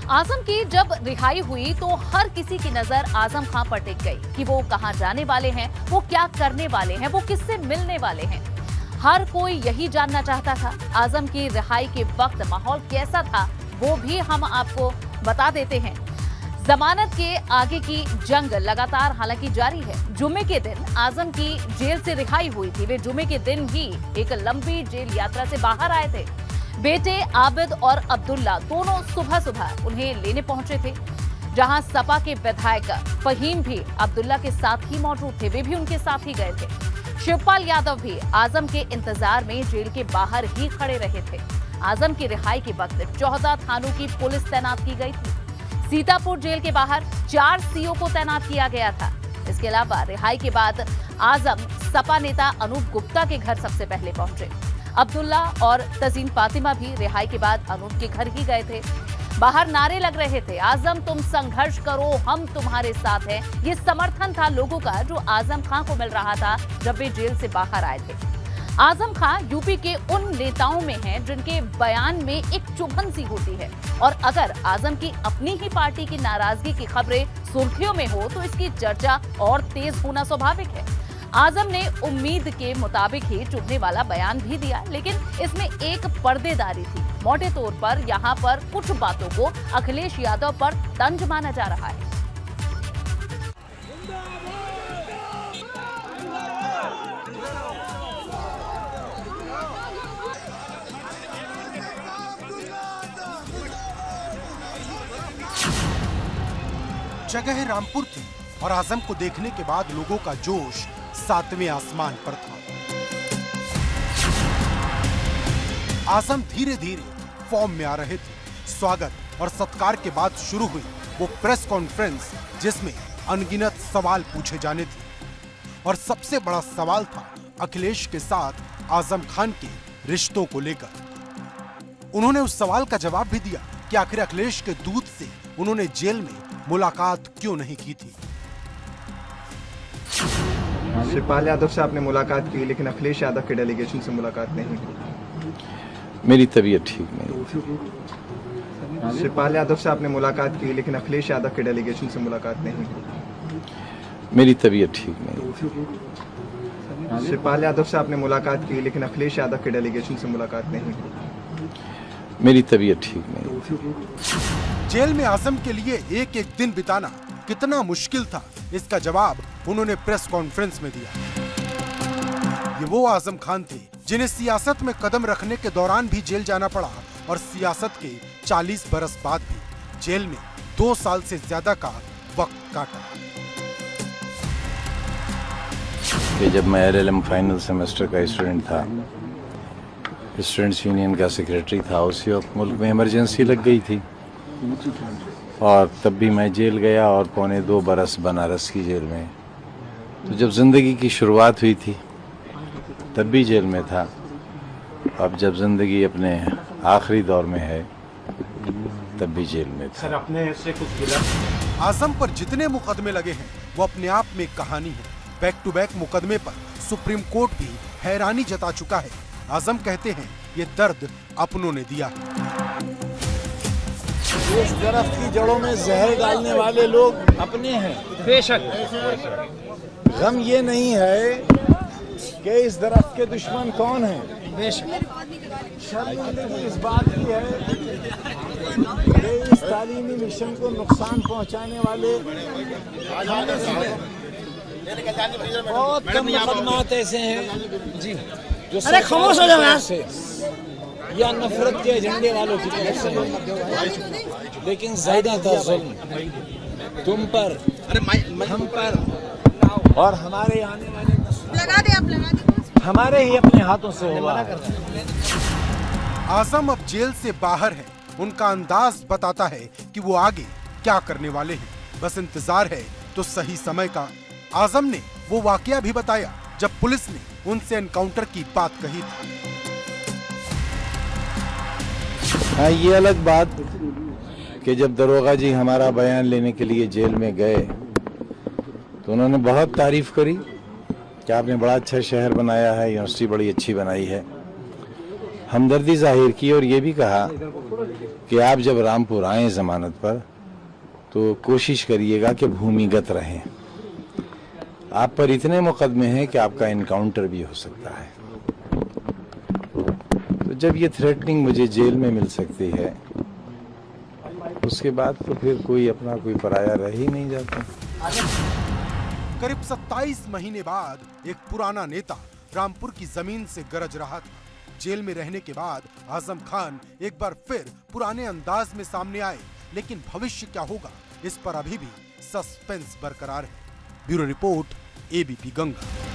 आजम की जब रिहाई हुई तो हर किसी की नजर आजम खां पर टिक गई कि वो कहां जाने वाले हैं, वो क्या करने वाले हैं, वो किससे मिलने वाले हैं। हर कोई यही जानना चाहता था। आजम की रिहाई के वक्त माहौल कैसा था वो भी हम आपको बता देते हैं। जमानत के आगे की जंग लगातार हालांकि जारी है। जुमे के दिन आजम की जेल से रिहाई हुई थी। वे जुमे के दिन ही एक लंबी जेल यात्रा से बाहर आए थे। बेटे आबिद और अब्दुल्ला दोनों सुबह सुबह उन्हें लेने पहुंचे थे, जहां सपा के विधायक फहीम भी अब्दुल्ला के साथ ही मौजूद थे। वे भी उनके साथ ही गए थे। शिवपाल यादव भी आजम के इंतजार में जेल के बाहर ही खड़े रहे थे। आजम की रिहाई के वक्त 14 थानों की पुलिस तैनात की गई थी। सीतापुर जेल के बाहर 4 सीओ को तैनात किया गया था। इसके अलावा रिहाई के बाद आजम सपा नेता अनूप गुप्ता के घर सबसे पहले पहुंचे। अब्दुल्ला और तजीन फातिमा भी रिहाई के बाद अनूप के घर ही गए थे। बाहर नारे लग रहे थे, आजम तुम संघर्ष करो, हम तुम्हारे साथ हैं। ये समर्थन था लोगों का जो आजम खां को मिल रहा था जब वे जेल से बाहर आए थे। आजम खां यूपी के उन नेताओं में हैं जिनके बयान में एक चुभन सी होती है, और अगर आजम की अपनी ही पार्टी की नाराजगी की खबरें सुर्खियों में हो तो इसकी चर्चा और तेज होना स्वाभाविक है। आजम ने उम्मीद के मुताबिक ही चुभने वाला बयान भी दिया, लेकिन इसमें एक पर्देदारी थी। मोटे तौर पर यहाँ पर कुछ बातों को अखिलेश यादव पर तंज माना जा रहा है। जगह रामपुर थी और आजम को देखने के बाद लोगों का जोश 7वें आसमान पर था। आजम धीरे धीरे फॉर्म में आ रहे थे। स्वागत और सत्कार के बाद शुरू हुई वो प्रेस कॉन्फ्रेंस जिसमें अनगिनत सवाल पूछे जाने थे, और सबसे बड़ा सवाल था अखिलेश के साथ आजम खान के रिश्तों को लेकर। उन्होंने उस सवाल का जवाब भी दिया कि आखिर अखिलेश के दूत से उन्होंने जेल में मुलाकात क्यों नहीं की थी। शिवपाल यादव से आपने मुलाकात की, लेकिन अखिलेश यादव के डेलीगेशन से मुलाकात नहीं की। मेरी तबीयत ठीक नहीं थी। शिवपाल यादव से आपने मुलाकात की, लेकिन अखिलेश यादव के डेलीगेशन से मुलाकात नहीं की। मेरी तबीयत ठीक नहीं थी। शिवपाल यादव से आपने मुलाकात की, लेकिन अखिलेश यादव के डेलीगेशन से मुलाकात नहीं की। मेरी तबीयत ठीक नहीं थी। जेल में आजम के लिए एक एक दिन बिताना कितना मुश्किल था, इसका जवाब उन्होंने प्रेस कॉन्फ्रेंस में दिया। ये वो आजम खान थे जिन्हें सियासत में कदम रखने के दौरान भी जेल जाना पड़ा, और सियासत के 40 बरस बाद भी जेल में 2 साल से ज्यादा का वक्त काटा। कि जब मैं LLM फाइनल सेमेस्टर का स्टूडेंट था, स्टूडेंट्स यूनियन का सेक्रेटरी था, उसी वक्त मुल्क में इमरजेंसी लग गई थी, और तब भी मैं जेल गया और 1.25 बरस बनारस की जेल में। तो जब जिंदगी की शुरुआत हुई थी तब भी जेल में था। अब जब जिंदगी अपने आखिरी दौर में है तब भी जेल में था। सर, अपने से कुछ गिला? आजम पर जितने मुकदमे लगे हैं वो अपने आप में एक कहानी है। बैक टू बैक मुकदमे पर सुप्रीम कोर्ट भी हैरानी जता चुका है। आजम कहते हैं ये दर्द अपनों ने दिया। इस दरख्त की जड़ों में जहर डालने वाले लोग अपने हैं। बेशक। गम ये नहीं है कि इस दरख्त के दुश्मन कौन हैं। बेशक। शर्मिंदगी इस बात की है कि इस तालीमी मिशन को नुकसान पहुंचाने वाले बहुत कम मुकदमात ऐसे हैं जी जो खामोश हो जाए या नफरत के एजेंडे वालों की तरफ से है, लेकिन ज्यादातर जुल्म तुम पर, हम पर और हमारे आने वाले हमारे ही अपने हाथों से हुआ। आजम अब जेल से बाहर है। उनका अंदाज बताता है कि वो आगे क्या करने वाले हैं। बस इंतजार है तो सही समय का। आजम ने वो वाकया भी बताया जब पुलिस ने उनसे एनकाउंटर की बात कही थी। हाँ, ये अलग बात कि जब दरोगा जी हमारा बयान लेने के लिए जेल में गए तो उन्होंने बहुत तारीफ करी कि आपने बड़ा अच्छा शहर बनाया है, यूनिवर्सिटी बड़ी अच्छी बनाई है। हमदर्दी जाहिर की और ये भी कहा कि आप जब रामपुर आए जमानत पर तो कोशिश करिएगा कि भूमिगत रहें। आप पर इतने मुकदमे हैं कि आपका इनकाउंटर भी हो सकता है। तो जब ये थ्रेटनिंग मुझे जेल में मिल सकती है, उसके बाद तो फिर कोई अपना कोई पराया रह ही नहीं जाता। करीब 27 महीने बाद एक पुराना नेता रामपुर की जमीन से गरज रहा था। जेल में रहने के बाद आजम खान एक बार फिर पुराने अंदाज में सामने आए, लेकिन भविष्य क्या होगा इस पर अभी भी सस्पेंस बरकरार है। Bureau report, ABP Ganga.